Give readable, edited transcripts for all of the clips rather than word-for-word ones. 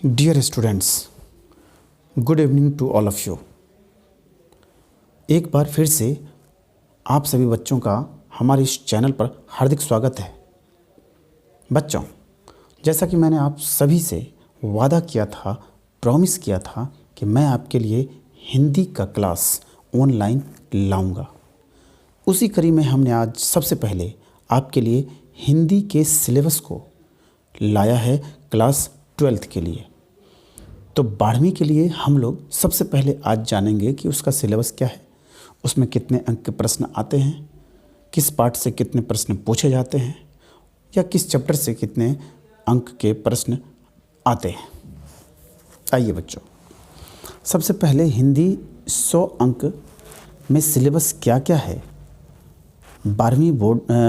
Dear students, good evening to all of you. एक बार फिर से आप सभी बच्चों का हमारे इस चैनल पर हार्दिक स्वागत है। बच्चों, जैसा कि मैंने आप सभी से वादा किया था, प्रॉमिस किया था कि मैं आपके लिए हिंदी का क्लास ऑनलाइन लाऊंगा। उसी कड़ी में हमने आज सबसे पहले आपके लिए हिंदी के सिलेबस को लाया है क्लास 12th के लिए। तो 12वीं के लिए हम लोग सबसे पहले आज जानेंगे कि उसका सिलेबस क्या है, उसमें कितने अंक के प्रश्न आते हैं, किस पार्ट से कितने प्रश्न पूछे जाते हैं या किस चैप्टर से कितने अंक के प्रश्न आते हैं। आइए बच्चों, सबसे पहले हिंदी 100 अंक में सिलेबस क्या क्या है 12वीं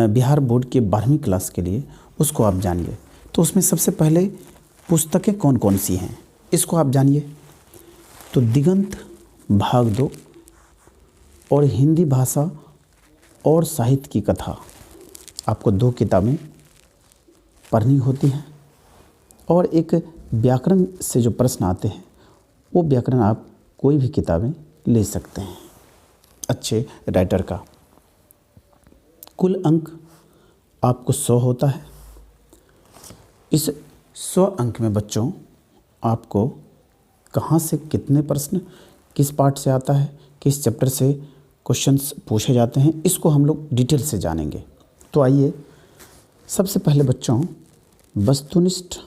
बिहार बोर्ड के 12वीं क्लास के लिए, उसको आप जानिए। तो उसमें सबसे पहले पुस्तकें कौन कौन सी हैं इसको आप जानिए। तो दिगंत भाग 2 और हिंदी भाषा और साहित्य की कथा, आपको 2 किताबें पढ़नी होती हैं। और एक व्याकरण से जो प्रश्न आते हैं वो व्याकरण आप कोई भी किताबें ले सकते हैं अच्छे राइटर का। कुल अंक आपको 100 होता है। इस 100 अंक में बच्चों आपको कहाँ से कितने प्रश्न, किस पार्ट से आता है, किस चैप्टर से क्वेश्चंस पूछे जाते हैं, इसको हम लोग डिटेल से जानेंगे। तो आइए सबसे पहले बच्चों वस्तुनिष्ठ,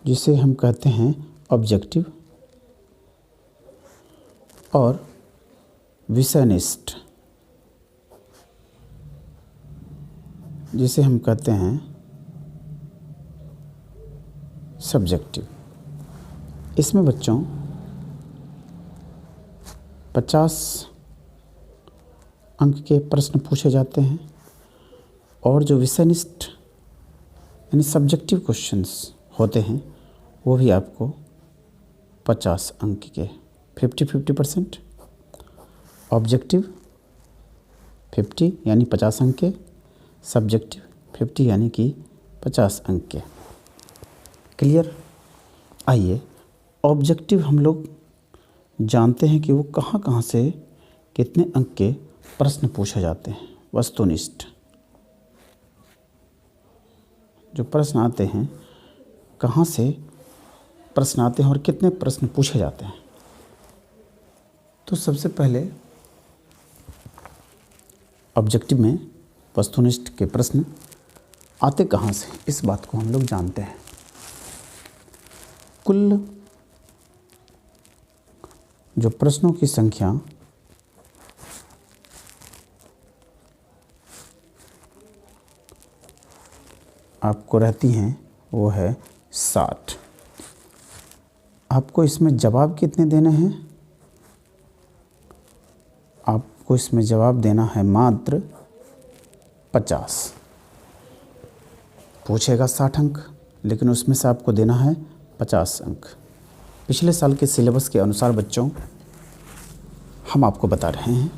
जिसे हम कहते हैं ऑब्जेक्टिव, और विषयनिष्ठ, जिसे हम कहते हैं सब्जेक्टिव। इसमें बच्चों 50 अंक के प्रश्न पूछे जाते हैं और जो विषयनिष्ठ यानी सब्जेक्टिव क्वेश्चंस होते हैं वो भी आपको 50 अंक के 50-50%। ऑब्जेक्टिव 50 यानी 50 अंक के, सब्जेक्टिव 50 यानी कि 50 अंक के। क्लियर? आइए, ऑब्जेक्टिव हम लोग जानते हैं कि वो कहाँ कहाँ से कितने अंक के प्रश्न पूछे जाते हैं। वस्तुनिष्ठ जो प्रश्न आते हैं, कहाँ से प्रश्न आते हैं और कितने प्रश्न पूछे जाते हैं। तो सबसे पहले ऑब्जेक्टिव में वस्तुनिष्ठ के प्रश्न आते कहाँ से, इस बात को हम लोग जानते हैं। कुल जो प्रश्नों की संख्या आपको रहती हैं वो है 60। आपको इसमें जवाब कितने देने हैं? आपको इसमें जवाब देना है मात्र 50। पूछेगा 60 अंक, लेकिन उसमें से आपको देना है 50 अंक। पिछले साल के सिलेबस के अनुसार बच्चों हम आपको बता रहे हैं,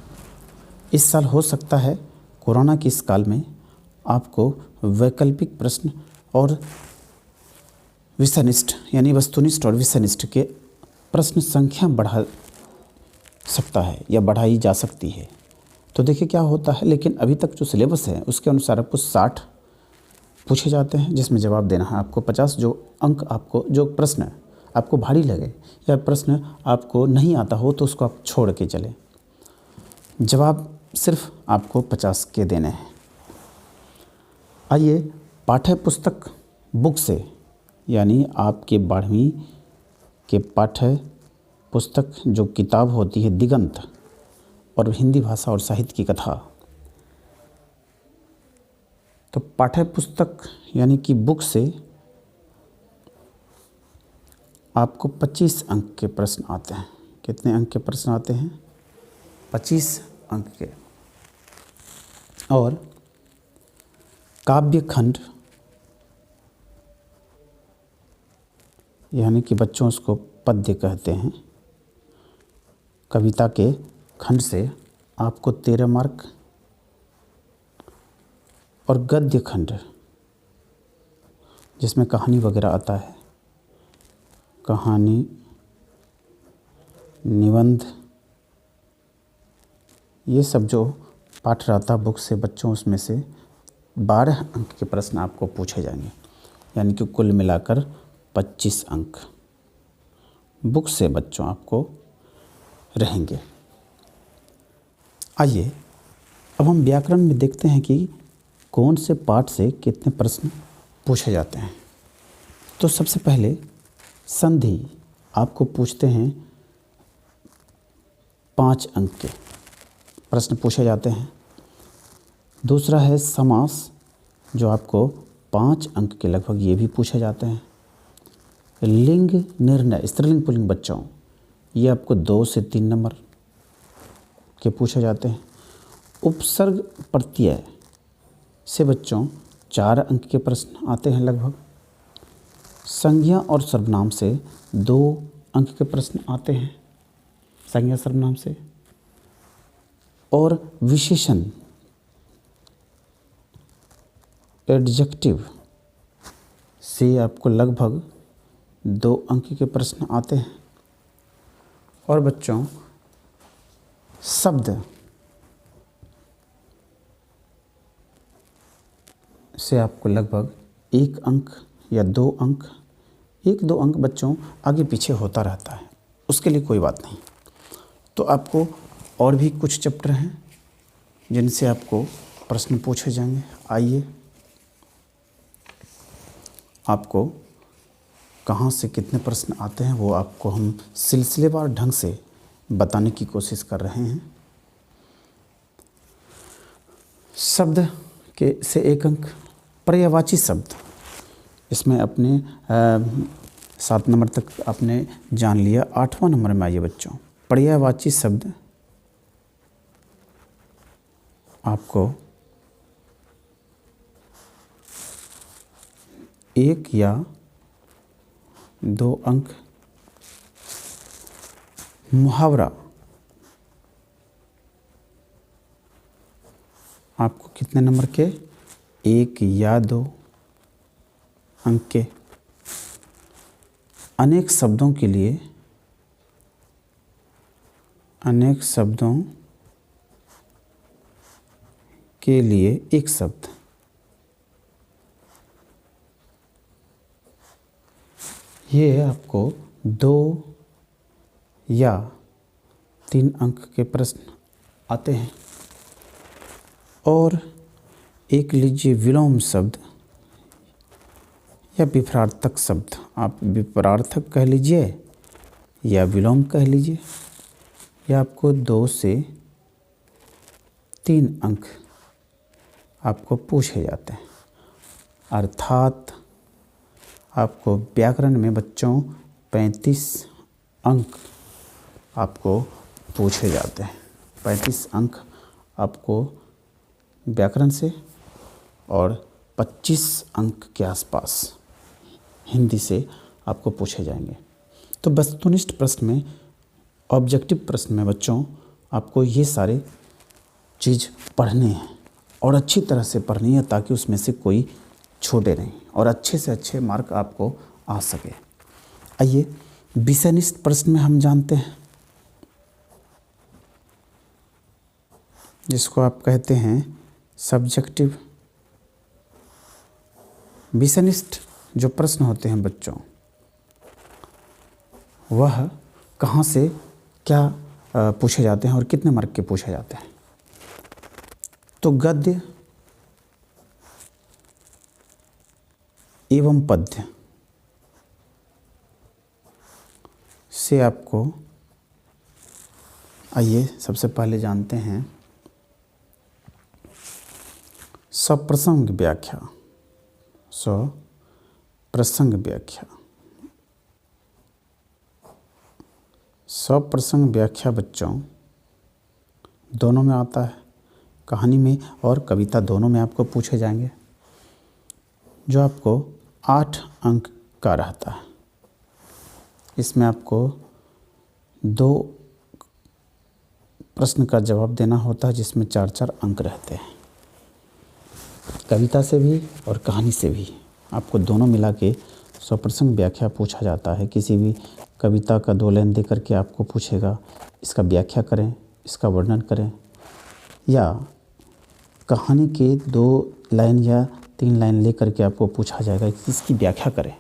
इस साल हो सकता है कोरोना की इस काल में आपको वैकल्पिक प्रश्न और विषयनिष्ठ यानी वस्तुनिष्ठ और विषयनिष्ठ के प्रश्न संख्या बढ़ा सकता है या बढ़ाई जा सकती है। तो देखिए क्या होता है, लेकिन अभी तक जो सिलेबस है उसके अनुसार आपको 60 पूछे जाते हैं, जिसमें जवाब देना है आपको 50। जो अंक आपको, जो प्रश्न आपको भारी लगे या प्रश्न आपको नहीं आता हो तो उसको आप छोड़ के चलें। जवाब सिर्फ आपको 50 के देने हैं। आइए, पाठ्य पुस्तक बुक से यानी आपके 12वीं के पाठ्य पुस्तक जो किताब होती है दिगंत और हिंदी भाषा और साहित्य की कथा, तो पाठ्य पुस्तक यानी कि बुक से आपको 25 अंक के प्रश्न आते हैं। कितने अंक के प्रश्न आते हैं? 25 अंक के। और काव्य खंड यानी कि बच्चों उसको पद्य कहते हैं, कविता के खंड से आपको 13 मार्क और गद्य खंड जिसमें कहानी वगैरह आता है, कहानी, निबंध, ये सब जो पाठ रहता बुक से बच्चों, उसमें से 12 अंक के प्रश्न आपको पूछे जाएंगे, यानी कि कुल मिलाकर 25 अंक बुक से बच्चों आपको रहेंगे। आइए अब हम व्याकरण में देखते हैं कि कौन से पाठ से कितने प्रश्न पूछे जाते हैं। तो सबसे पहले संधि आपको पूछते हैं, 5 अंक के प्रश्न पूछे जाते हैं। दूसरा है समास, जो आपको 5 अंक के लगभग ये भी पूछे जाते हैं। लिंग निर्णय, स्त्रीलिंग पुल्लिंग बच्चों, ये आपको 2 से 3 नंबर के पूछे जाते हैं। उपसर्ग प्रत्यय से बच्चों 4 अंक के प्रश्न आते हैं लगभग। संज्ञा और सर्वनाम से 2 अंक के प्रश्न आते हैं, संज्ञा सर्वनाम से। और विशेषण, एडजेक्टिव से आपको लगभग 2 अंक के प्रश्न आते हैं। और बच्चों शब्द से आपको लगभग 1 अंक या 2 अंक, 1-2 अंक बच्चों आगे पीछे होता रहता है, उसके लिए कोई बात नहीं। तो आपको और भी कुछ चैप्टर हैं जिनसे आपको प्रश्न पूछे जाएंगे। आइए आपको कहाँ से कितने प्रश्न आते हैं वो आपको हम सिलसिलेवार ढंग से बताने की कोशिश कर रहे हैं। शब्द के से 1 अंक, पर्यायवाची शब्द, इसमें अपने 7 नंबर तक आपने जान लिया। 8वां नंबर में आइए बच्चों, पर्यायवाची शब्द आपको 1 या 2 अंक। मुहावरा आपको कितने नंबर के, 1 या 2 अंक के। अनेक शब्दों के लिए, अनेक शब्दों के लिए 1 शब्द, ये आपको 2 या 3 अंक के प्रश्न आते हैं। और एक लीजिए विलोम शब्द या विपरार्थक शब्द, आप विपरार्थक कह लीजिए या विलोम कह लीजिए, यह आपको 2 से 3 अंक आपको पूछे जाते हैं। अर्थात आपको व्याकरण में बच्चों 35 अंक आपको पूछे जाते हैं। 35 अंक आपको व्याकरण से और 25 अंक के आसपास हिंदी से आपको पूछे जाएंगे। तो वस्तुनिष्ठ प्रश्न में, ऑब्जेक्टिव प्रश्न में बच्चों आपको ये सारे चीज़ पढ़ने हैं और अच्छी तरह से पढ़नी है, ताकि उसमें से कोई छोटे नहीं और अच्छे से अच्छे मार्क आपको आ सके। आइए विषयनिष्ठ प्रश्न में हम जानते हैं, जिसको आप कहते हैं सब्जेक्टिव। विषयनिष्ठ जो प्रश्न होते हैं बच्चों, वह कहाँ से क्या पूछे जाते हैं और कितने मार्क के पूछे जाते हैं। तो गद्य एवं पद्य से आपको, आइए सबसे पहले जानते हैं सप्रसंग व्याख्या। सप्रसंग व्याख्या, सप्रसंग व्याख्या बच्चों दोनों में आता है, कहानी में और कविता दोनों में आपको पूछे जाएंगे, जो आपको 8 अंक का रहता है। इसमें आपको 2 प्रश्न का जवाब देना होता है, जिसमें 4-4 अंक रहते हैं, कविता से भी और कहानी से भी। आपको दोनों मिला के स्वप्रसंग व्याख्या पूछा जाता है। किसी भी कविता का 2 लाइन दे करके आपको पूछेगा, इसका व्याख्या करें, इसका वर्णन करें, या कहानी के 2 लाइन या 3 लाइन ले करके आपको पूछा जाएगा कि इसकी व्याख्या करें।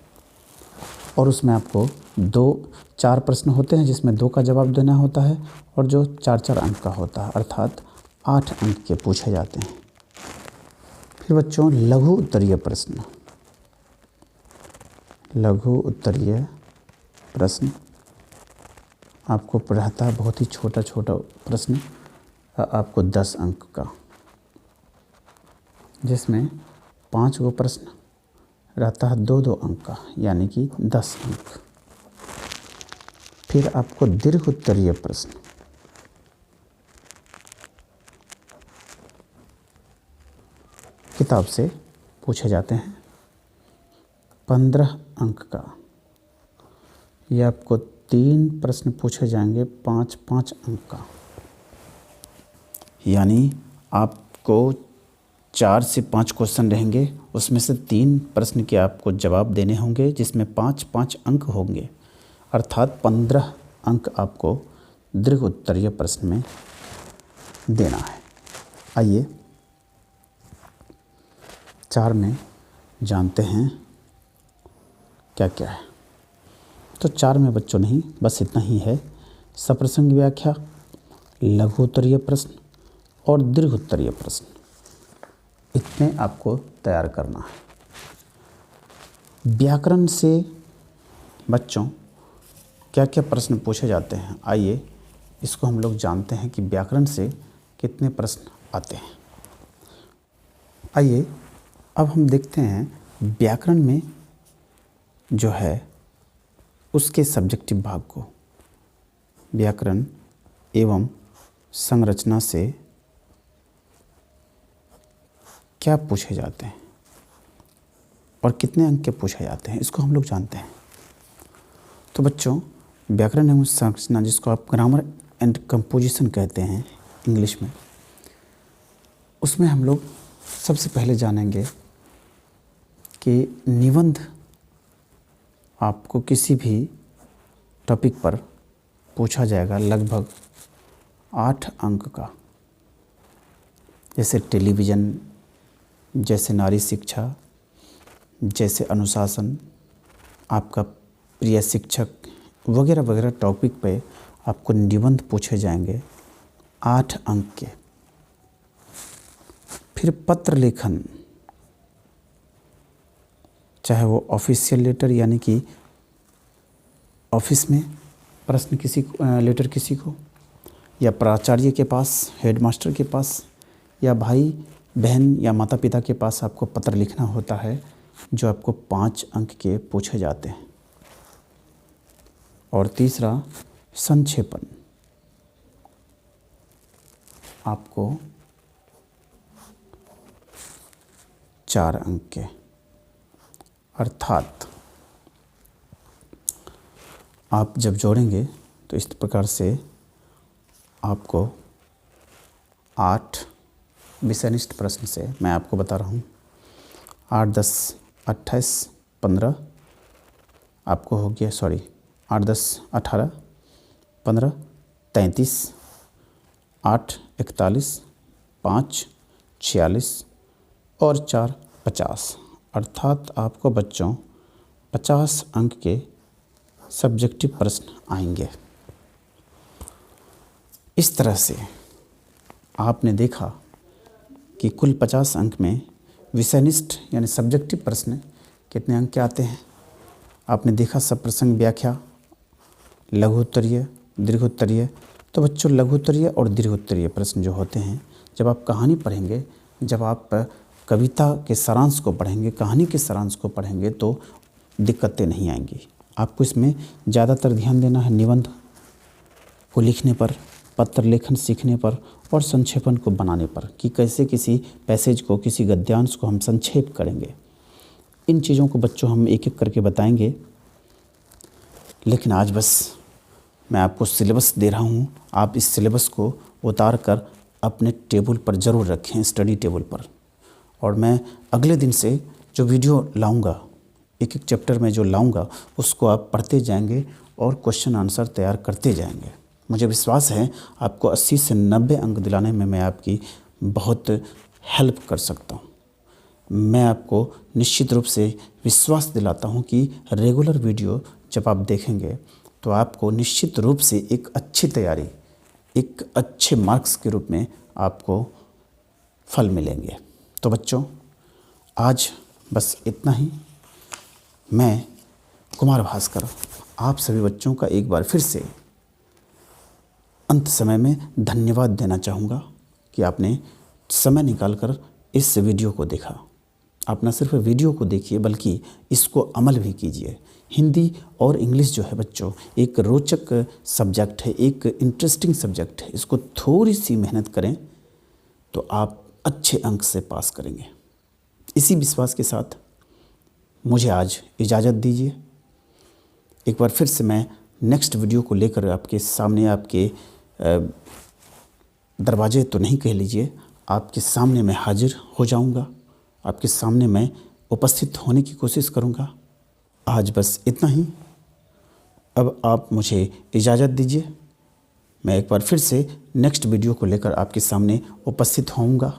और उसमें आपको 4 प्रश्न होते हैं जिसमें 2 का जवाब देना होता है और जो 4-4 अंक का होता है, अर्थात 8 अंक के पूछे जाते हैं। फिर बच्चों लघु उत्तरीय प्रश्न। लघु उत्तरीय प्रश्न आपको पढ़ाता है बहुत ही छोटा छोटा प्रश्न, आपको 10 अंक का, जिसमें 5 गो प्रश्न रहता है 2-2 अंक का, यानी कि 10 अंक। फिर आपको दीर्घ उत्तरीय प्रश्न, किताब से पूछे जाते हैं 15 अंक का। यह आपको 3 प्रश्न पूछे जाएंगे 5-5 अंक का, यानी आपको 4 से 5 क्वेश्चन रहेंगे, उसमें से 3 प्रश्न के आपको जवाब देने होंगे जिसमें 5-5 अंक होंगे, अर्थात 15 अंक आपको दीर्घ उत्तरीय प्रश्न में देना है। आइए 4 में जानते हैं क्या क्या है। तो 4 में बच्चों नहीं, बस इतना ही है। सप्रसंग व्याख्या, लघु उत्तरीय प्रश्न और दीर्घ उत्तरीय प्रश्न, इतने आपको तैयार करना है। व्याकरण से बच्चों क्या क्या प्रश्न पूछे जाते हैं, आइए इसको हम लोग जानते हैं कि व्याकरण से कितने प्रश्न आते हैं। आइए अब हम देखते हैं व्याकरण में जो है उसके सब्जेक्टिव भाग को। व्याकरण एवं संरचना से क्या पूछे जाते हैं और कितने अंक के पूछे जाते हैं, इसको हम लोग जानते हैं। तो बच्चों व्याकरण एवं संरचना, जिसको आप ग्रामर एंड कंपोजिशन कहते हैं इंग्लिश में, उसमें हम लोग सबसे पहले जानेंगे कि निबंध आपको किसी भी टॉपिक पर पूछा जाएगा लगभग 8 अंक का, जैसे टेलीविज़न, जैसे नारी शिक्षा, जैसे अनुशासन, आपका प्रिय शिक्षक वगैरह वगैरह टॉपिक पे आपको निबंध पूछे जाएंगे 8 अंक के। फिर पत्र लेखन, चाहे वो ऑफिशियल लेटर यानी कि ऑफिस में प्रश्न किसी लेटर किसी को, या प्राचार्य के पास, हेडमास्टर के पास, या भाई बहन या माता पिता के पास आपको पत्र लिखना होता है, जो आपको 5 अंक के पूछे जाते हैं। और तीसरा संक्षेपण, आपको 4 अंक के, अर्थात आप जब जोड़ेंगे तो इस प्रकार से आपको 8 विषयनिष्ठ प्रश्न से, मैं आपको बता रहा हूँ, 8, 10, 28, 15 आपको हो गया, 8, 10, 18, 15, 33, 8, 41, 5, 46 और 4, 50, अर्थात आपको बच्चों 50 अंक के सब्जेक्टिव प्रश्न आएंगे। इस तरह से आपने देखा कि कुल 50 अंक में विषयनिष्ठ यानी सब्जेक्टिव प्रश्न कितने अंक के आते हैं। आपने देखा सप्रसंग व्याख्या, लघु उत्तरीय, दीर्घ उत्तरीय। तो बच्चों लघु उत्तरीय और दीर्घ उत्तरीय प्रश्न जो होते हैं, जब आप कहानी पढ़ेंगे, जब आप कविता के सारांश को पढ़ेंगे, कहानी के सारांश को पढ़ेंगे, तो दिक्कतें नहीं आएंगी। आपको इसमें ज़्यादातर ध्यान देना है निबंध को लिखने पर, पत्र लेखन सीखने पर और संक्षेपण को बनाने पर, कि कैसे किसी पैसेज को, किसी गद्यांश को हम संक्षेप करेंगे। इन चीज़ों को बच्चों हम एक एक करके बताएंगे। लेकिन आज बस मैं आपको सिलेबस दे रहा हूँ, आप इस सिलेबस को उतार कर अपने टेबल पर ज़रूर रखें, स्टडी टेबल पर। और मैं अगले दिन से जो वीडियो लाऊंगा, एक एक चैप्टर में जो लाऊंगा उसको आप पढ़ते जाएंगे और क्वेश्चन आंसर तैयार करते जाएंगे। मुझे विश्वास है आपको 80 से 90 अंक दिलाने में मैं आपकी बहुत हेल्प कर सकता हूँ। मैं आपको निश्चित रूप से विश्वास दिलाता हूँ कि रेगुलर वीडियो जब आप देखेंगे तो आपको निश्चित रूप से एक अच्छी तैयारी, एक अच्छे मार्क्स के रूप में आपको फल मिलेंगे। तो बच्चों, आज बस इतना ही। मैं कुमार भास्कर आप सभी बच्चों का एक बार फिर से अंत समय में धन्यवाद देना चाहूँगा कि आपने समय निकालकर इस वीडियो को देखा। आप न सिर्फ वीडियो को देखिए बल्कि इसको अमल भी कीजिए। हिंदी और इंग्लिश जो है बच्चों एक रोचक सब्जेक्ट है, एक इंटरेस्टिंग सब्जेक्ट है। इसको थोड़ी सी मेहनत करें तो आप अच्छे अंक से पास करेंगे। इसी विश्वास के साथ मुझे आज इजाज़त दीजिए। एक बार फिर से मैं नेक्स्ट वीडियो को लेकर आपके सामने, आपके दरवाजे तो नहीं कह लीजिए, आपके सामने मैं हाजिर हो जाऊंगा। आपके सामने मैं उपस्थित होने की कोशिश करूंगा। आज बस इतना ही। अब आप मुझे इजाज़त दीजिए। मैं एक बार फिर से नेक्स्ट वीडियो को लेकर आपके सामने उपस्थित होऊंगा।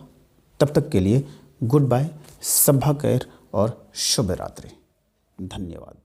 तब तक के लिए गुड बाय, सब्बा खैर और शुभ रात्रि। धन्यवाद।